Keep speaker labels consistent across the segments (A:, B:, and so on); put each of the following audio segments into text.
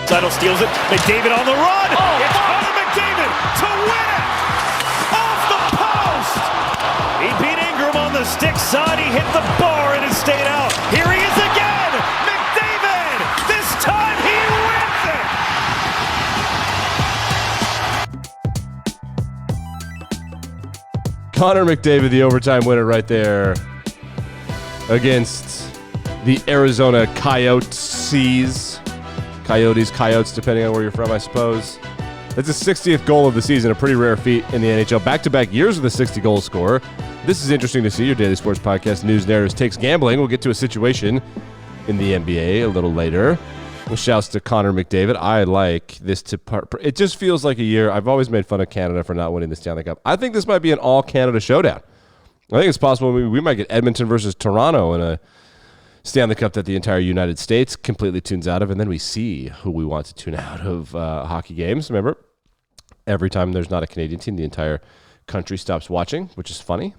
A: Seidel steals it. McDavid on the run. It's Connor McDavid to win it. Off the post. He beat Ingram on the stick side. He hit the bar and it stayed out. Here he is again. McDavid. This time he wins it.
B: Connor McDavid, the overtime winner right there against the Arizona Coyotes, depending on where you're from, I suppose. That's his 60th goal of the season, a pretty rare feat in the NHL. Back-to-back years with a 60-goal scorer. This is interesting to see. Your daily sports podcast, News, Narratives, Takes, Gambling. We'll get to a situation in the NBA a little later. With shouts to Connor McDavid. I like this to part. It just feels like a year. I've always made fun of Canada for not winning the Stanley Cup. I think this might be an all-Canada showdown. I think it's possible we might get Edmonton versus Toronto in a Stanley Cup that the entire United States completely tunes out of, and then we see who we want to tune out of hockey games. Remember, every time there's not a Canadian team, the entire country stops watching, which is funny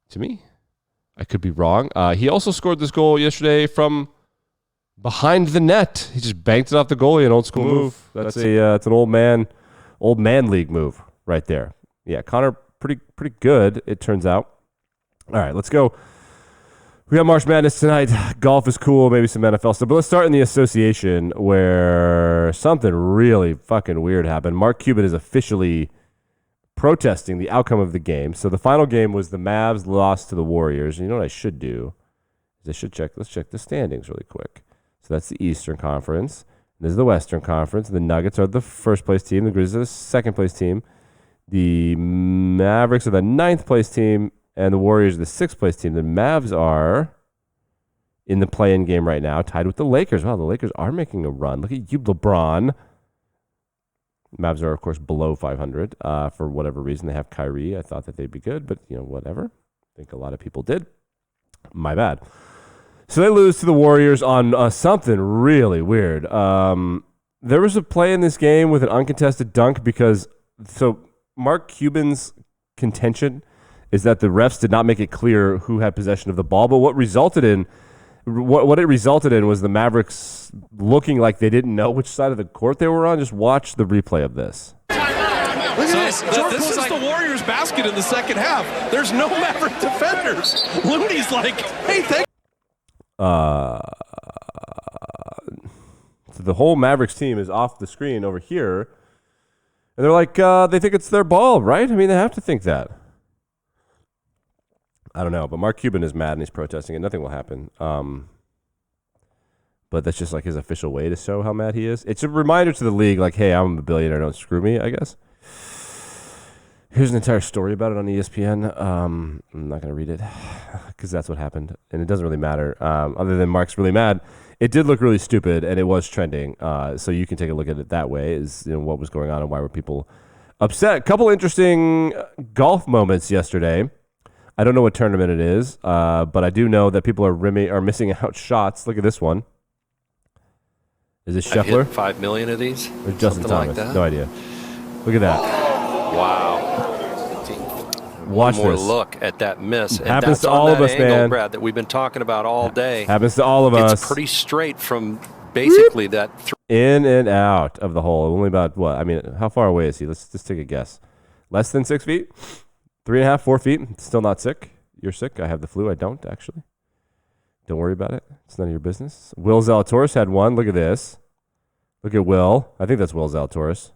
B: to me. I could be wrong. He also scored this goal yesterday from behind the net. He just banked it off the goalie, an old school move. It's an old man league move right there. Yeah, Connor, pretty good, it turns out. All right, let's go. We got March Madness tonight. Golf is cool, maybe some NFL stuff. But let's start in the association where something really fucking weird happened. Mark Cuban is officially protesting the outcome of the game. So the final game was the Mavs lost to the Warriors. And you know what I should do? Let's check the standings really quick. So that's the Eastern Conference. This is the Western Conference. The Nuggets are the first-place team. The Grizzlies are the second-place team. The Mavericks are the ninth-place team. And the Warriors are the sixth-place team. The Mavs are in the play-in game right now, tied with the Lakers. Wow, the Lakers are making a run. Look at you, LeBron. Mavs are, of course, below 500 for whatever reason. They have Kyrie. I thought that they'd be good, but, whatever. I think a lot of people did. My bad. So they lose to the Warriors on something really weird. There was a play in this game with an uncontested dunk because Mark Cuban's contention is that the refs did not make it clear who had possession of the ball, but what it resulted in was the Mavericks looking like they didn't know which side of the court they were on. Just watch the replay of this.
C: This is the Warriors' basket in the second half. There's no Maverick defenders. Looney's like, hey,
B: So the whole Mavericks team is off the screen over here, and they're like, they think it's their ball, right? I mean, they have to think that. I don't know, but Mark Cuban is mad and he's protesting and nothing will happen. But that's just like his official way to show how mad he is. It's a reminder to the league, like, hey, I'm a billionaire, don't screw me, I guess. Here's an entire story about it on ESPN. I'm not going to read it because that's what happened, and it doesn't really matter. Other than Mark's really mad, it did look really stupid, and it was trending. So you can take a look at it that way, is what was going on and why were people upset. A couple interesting golf moments yesterday. I don't know what tournament it is, but I do know that people are missing out shots. Look at this one. Is this Scheffler?
D: 5 million of these?
B: Or Justin Thomas? Like no idea. Look at that.
D: Wow.
B: Watch
D: One more
B: this.
D: Look at that miss.
B: It happens to all of us,
D: angle,
B: man.
D: Brad, that we've been talking about all day.
B: Happens to all of us.
D: It's pretty straight from basically that.
B: In and out of the hole. Only about what? I mean, how far away is he? Let's just take a guess. Less than 6 feet? 3.5, 4 feet. Still not sick. You're sick. I have the flu. I don't, actually. Don't worry about it. It's none of your business. Will Zalatoris had one. Look at this. Look at Will. I think that's Will Zalatoris.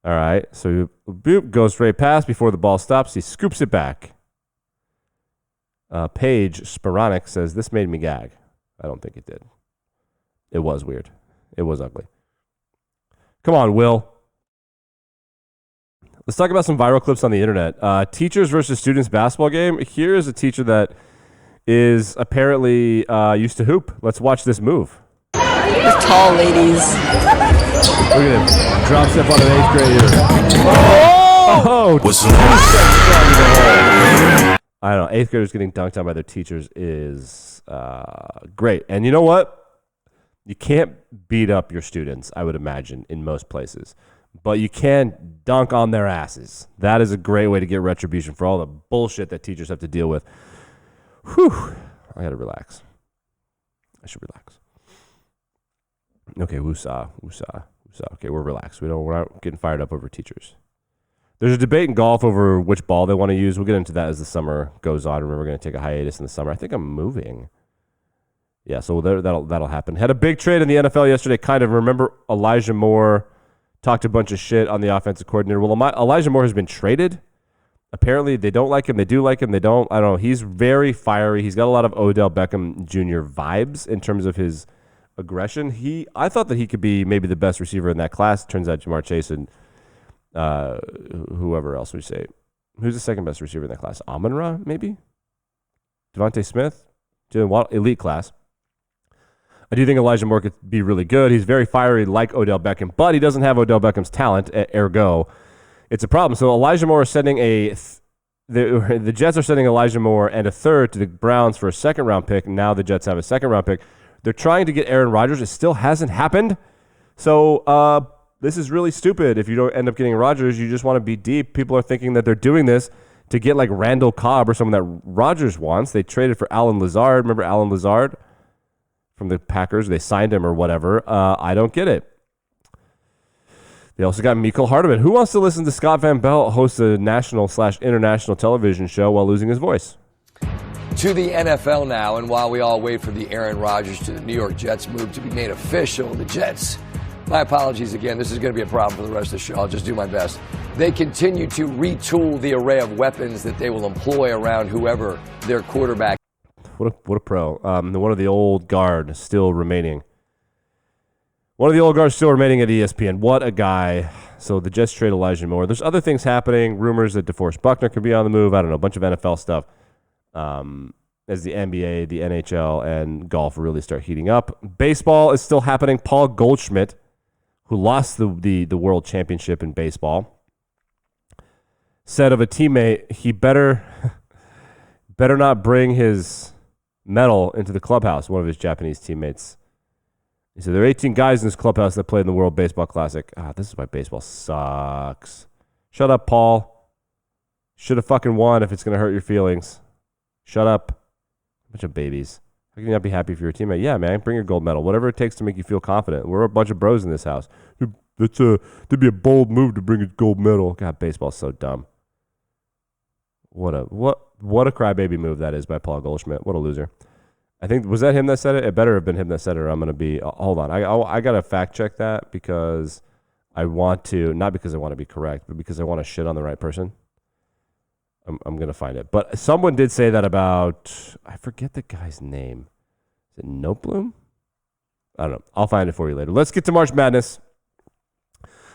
B: All right. So, boop, goes straight past before the ball stops. He scoops it back. Paige Sporonic says, this made me gag. I don't think it did. It was weird. It was ugly. Come on, Will. Let's talk about some viral clips on the internet. Teachers versus students basketball game. Here's a teacher that is apparently used to hoop. Let's watch this move.
E: The tall ladies.
B: Look at him. Drop step on an 8th grader. Oh! I don't know. 8th graders getting dunked on by their teachers is great. And you know what? You can't beat up your students, I would imagine, in most places. But you can dunk on their asses. That is a great way to get retribution for all the bullshit that teachers have to deal with. Whew. I got to relax. I should relax. Okay, woosah. Okay, we're relaxed. We're not getting fired up over teachers. There's a debate in golf over which ball they want to use. We'll get into that as the summer goes on. Remember, we're going to take a hiatus in the summer. I think I'm moving. Yeah, so that'll happen. Had a big trade in the NFL yesterday. Kind of remember Elijah Moore talked a bunch of shit on the offensive coordinator. Well, Elijah Moore has been traded. Apparently, they don't like him. They do like him. They don't. I don't know. He's very fiery. He's got a lot of Odell Beckham Jr. vibes in terms of his aggression. I thought that he could be maybe the best receiver in that class. Turns out Jamar Chase and whoever else we say. Who's the second best receiver in that class? Amon-Ra, maybe? Devontae Smith? Jalen Waddle, elite class. I do think Elijah Moore could be really good. He's very fiery like Odell Beckham, but he doesn't have Odell Beckham's talent, ergo. It's a problem. So Elijah Moore is sending the Jets are sending Elijah Moore and a third to the Browns for a second-round pick. Now the Jets have a second-round pick. They're trying to get Aaron Rodgers. It still hasn't happened. So this is really stupid. If you don't end up getting Rodgers, you just want to be deep. People are thinking that they're doing this to get like Randall Cobb or someone that Rodgers wants. They traded for Alan Lazard. Remember Alan Lazard from the Packers? They signed him or whatever. I don't get it. They also got Mecole Hardman. Who wants to listen to Scott Van Pelt host a national/international television show while losing his voice?
F: To the NFL now, and while we all wait for the Aaron Rodgers to the New York Jets move to be made official, the Jets, my apologies again, this is going to be a problem for the rest of the show. I'll just do my best. They continue to retool the array of weapons that they will employ around whoever their quarterback.
B: What a pro. One of the old guard still remaining. One of the old guards still remaining at ESPN. What a guy. So the Jets trade Elijah Moore. There's other things happening. Rumors that DeForest Buckner could be on the move. I don't know. A bunch of NFL stuff. As the NBA, the NHL, and golf really start heating up. Baseball is still happening. Paul Goldschmidt, who lost the world championship in baseball, said of a teammate, he better not bring his medal into the clubhouse, one of his Japanese teammates. He said, there are 18 guys in this clubhouse that played in the World Baseball Classic. This is why baseball sucks. Shut up, Paul. Should have fucking won if it's going to hurt your feelings. Shut up. Bunch of babies. How can you not be happy for your teammate? Yeah, man, bring your gold medal. Whatever it takes to make you feel confident. We're a bunch of bros in this house. That'd be a bold move to bring a gold medal. God, baseball's so dumb. What a crybaby move that is by Paul Goldschmidt. What a loser. I think, was that him that said it? It better have been him that said it, or I'm going to be, hold on. I got to fact check that because I want to, not because I want to be correct, but because I want to shit on the right person. I'm going to find it. But someone did say that about, I forget the guy's name. Is it Notebloom? I don't know. I'll find it for you later. Let's get to March Madness.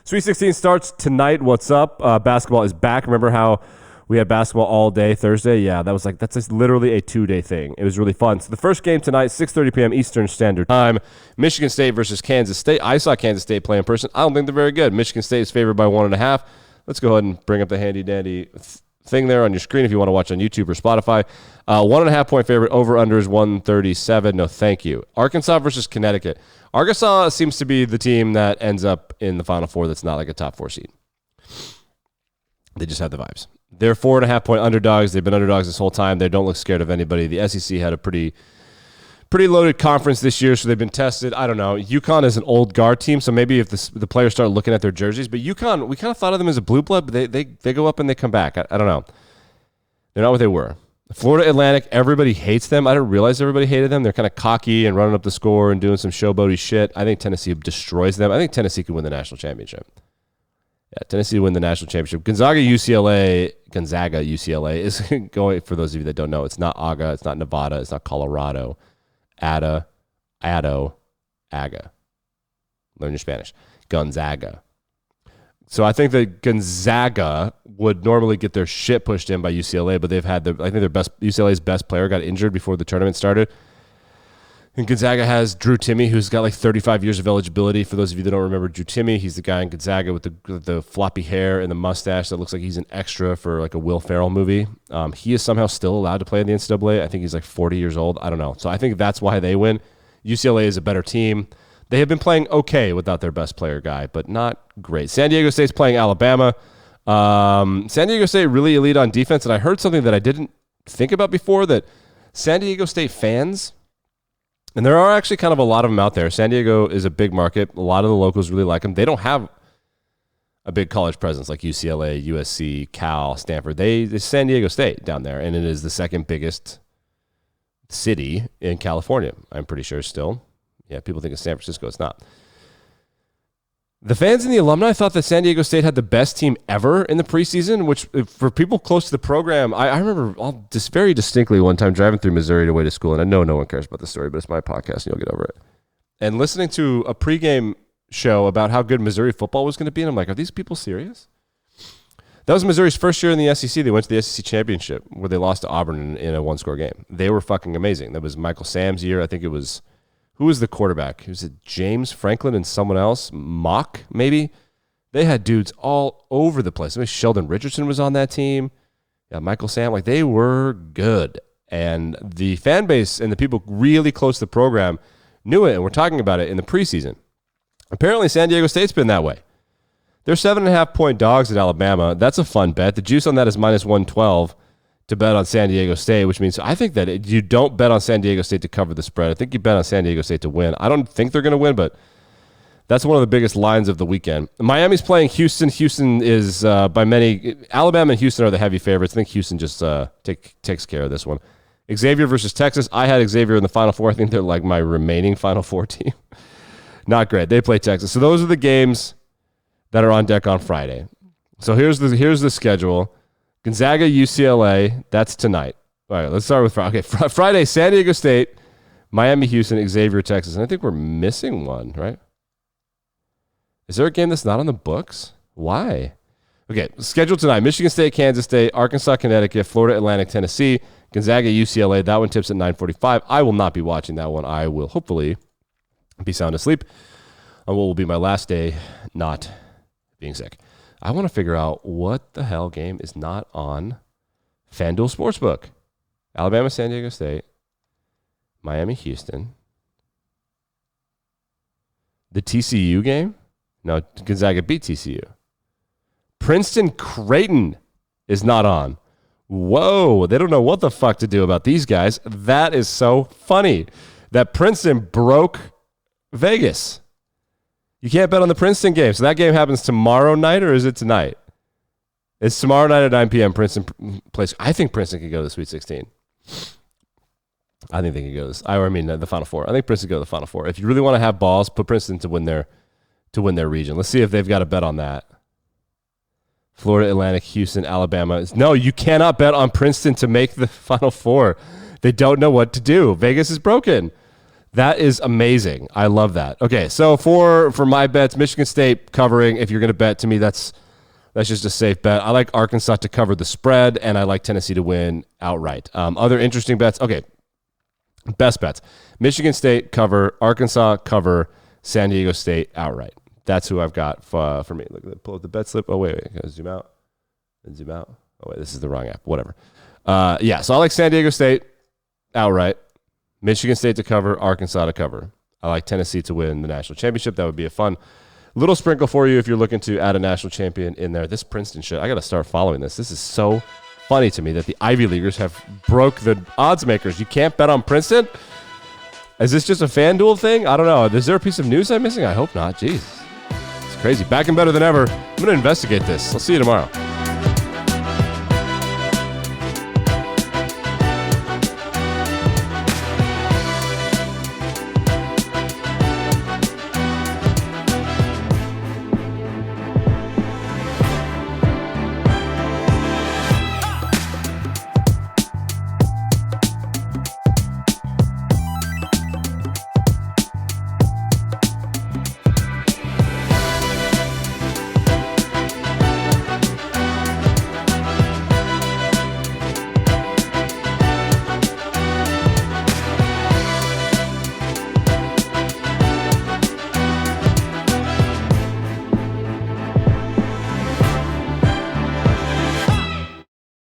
B: Sweet 16 starts tonight. What's up? Basketball is back. Remember how we had basketball all day Thursday? Yeah, that's just literally a 2-day thing. It was really fun. So the first game tonight, 6:30 p.m. Eastern Standard Time, Michigan State versus Kansas State. I saw Kansas State play in person. I don't think they're very good. Michigan State is favored by 1.5. Let's go ahead and bring up the handy-dandy thing there on your screen if you want to watch on YouTube or Spotify. 1.5 point favorite. Over-under is 137. No, thank you. Arkansas versus Connecticut. Arkansas seems to be the team that ends up in the Final Four that's not like a top 4 seed. They just have the vibes. They're 4.5 point underdogs. They've been underdogs this whole time. They don't look scared of anybody. The SEC had a pretty loaded conference this year, so they've been tested. I don't know. UConn is an old guard team, so maybe if the players start looking at their jerseys. But UConn, we kind of thought of them as a blue blood, but they go up and they come back. I don't know. They're not what they were. Florida Atlantic, everybody hates them. I didn't realize everybody hated them. They're kind of cocky and running up the score and doing some showboaty shit. I think Tennessee destroys them. I think Tennessee could win the national championship. Yeah, Tennessee win the national championship. Gonzaga UCLA is going, for those of you that don't know, it's not AGA, it's not Nevada, it's not Colorado. Ada, Ado, Aga. Learn your Spanish. Gonzaga. So I think that Gonzaga would normally get their shit pushed in by UCLA, but they've had UCLA's best player got injured before the tournament started. And Gonzaga has Drew Timme, who's got like 35 years of eligibility. For those of you that don't remember Drew Timme, he's the guy in Gonzaga with the floppy hair and the mustache that looks like he's an extra for like a Will Ferrell movie. He is somehow still allowed to play in the NCAA. I think he's like 40 years old. I don't know. So I think that's why they win. UCLA is a better team. They have been playing okay without their best player guy, but not great. San Diego State's playing Alabama. San Diego State really elite on defense, and I heard something that I didn't think about before, that San Diego State fans, And there are actually kind of a lot of them out there. San Diego is a big market. A lot of the locals really like them. They don't have a big college presence like UCLA, USC, Cal, Stanford. They San Diego State down there, and it is the second biggest city in California, I'm pretty sure still. Yeah, people think it's San Francisco. It's not. The fans and the alumni thought that San Diego State had the best team ever in the preseason, which for people close to the program, I remember just very distinctly one time driving through Missouri to way to school, and I know no one cares about the story, but it's my podcast and you'll get over it. And listening to a pregame show about how good Missouri football was going to be, and I'm like, are these people serious? That was Missouri's first year in the SEC. They went to the SEC championship where they lost to Auburn in a one-score game. They were fucking amazing. That was Michael Sam's year. I think it was... Who was the quarterback? Was it James Franklin and someone else? Mock, maybe? They had dudes all over the place. I mean, Sheldon Richardson was on that team. Yeah, Michael Sam. Like, they were good. And the fan base and the people really close to the program knew it, and we're talking about it in the preseason. Apparently, San Diego State's been that way. They're 7.5-point dogs at Alabama. That's a fun bet. The juice on that is minus 112 to bet on San Diego State, which means I think that you don't bet on San Diego State to cover the spread. I think you bet on San Diego State to win. I don't think they're going to win, but that's one of the biggest lines of the weekend. Miami's playing Houston. Houston is, by many, Alabama and Houston are the heavy favorites. I think Houston just takes care of this one. Xavier versus Texas. I had Xavier in the Final Four. I think they're like my remaining Final Four team. Not great. They play Texas. So those are the games that are on deck on Friday. So here's the schedule. Gonzaga, UCLA, that's tonight. All right, let's start with Friday. Okay, Friday, San Diego State, Miami, Houston, Xavier, Texas. And I think we're missing one, right? Is there a game that's not on the books? Why? Okay, scheduled tonight. Michigan State, Kansas State, Arkansas, Connecticut, Florida, Atlantic, Tennessee, Gonzaga, UCLA. That one tips at 9:45. I will not be watching that one. I will hopefully be sound asleep on what will be my last day not being sick. I want to figure out what the hell game is not on FanDuel Sportsbook. Alabama, San Diego State, Miami, Houston. The TCU game? No, Gonzaga beat TCU. Princeton, Creighton is not on. Whoa, they don't know what the fuck to do about these guys. That is so funny that Princeton broke Vegas. You can't bet on the Princeton game. So that game happens tomorrow night, or is it tonight? It's tomorrow night at 9 p.m. Princeton plays. I think Princeton could go to the Sweet 16. I think they could go to this. The Final Four. I think Princeton could go to the Final Four. If you really want to have balls, put Princeton to win their region. Let's see if they've got a bet on that. Florida, Atlantic, Houston, Alabama. No, you cannot bet on Princeton to make the Final Four. They don't know what to do. Vegas is broken. That is amazing. I love that. Okay, so for my bets, Michigan State covering. If you're going to bet, to me, that's just a safe bet. I like Arkansas to cover the spread, and I like Tennessee to win outright. Other interesting bets. Okay, best bets. Michigan State cover, Arkansas cover, San Diego State outright. That's who I've got for me. Look at that. Pull up the bet slip. Oh, wait. Can I zoom out? And zoom out. Oh, wait. This is the wrong app. Whatever. So I like San Diego State outright. Michigan State to cover, Arkansas to cover. I like Tennessee to win the national championship. That would be a fun little sprinkle for you if you're looking to add a national champion in there. This Princeton shit, I got to start following this. This is so funny to me that the Ivy Leaguers have broke the odds makers. You can't bet on Princeton? Is this just a FanDuel thing? I don't know. Is there a piece of news I'm missing? I hope not. Jeez. It's crazy. Back and better than ever. I'm going to investigate this. I'll see you tomorrow.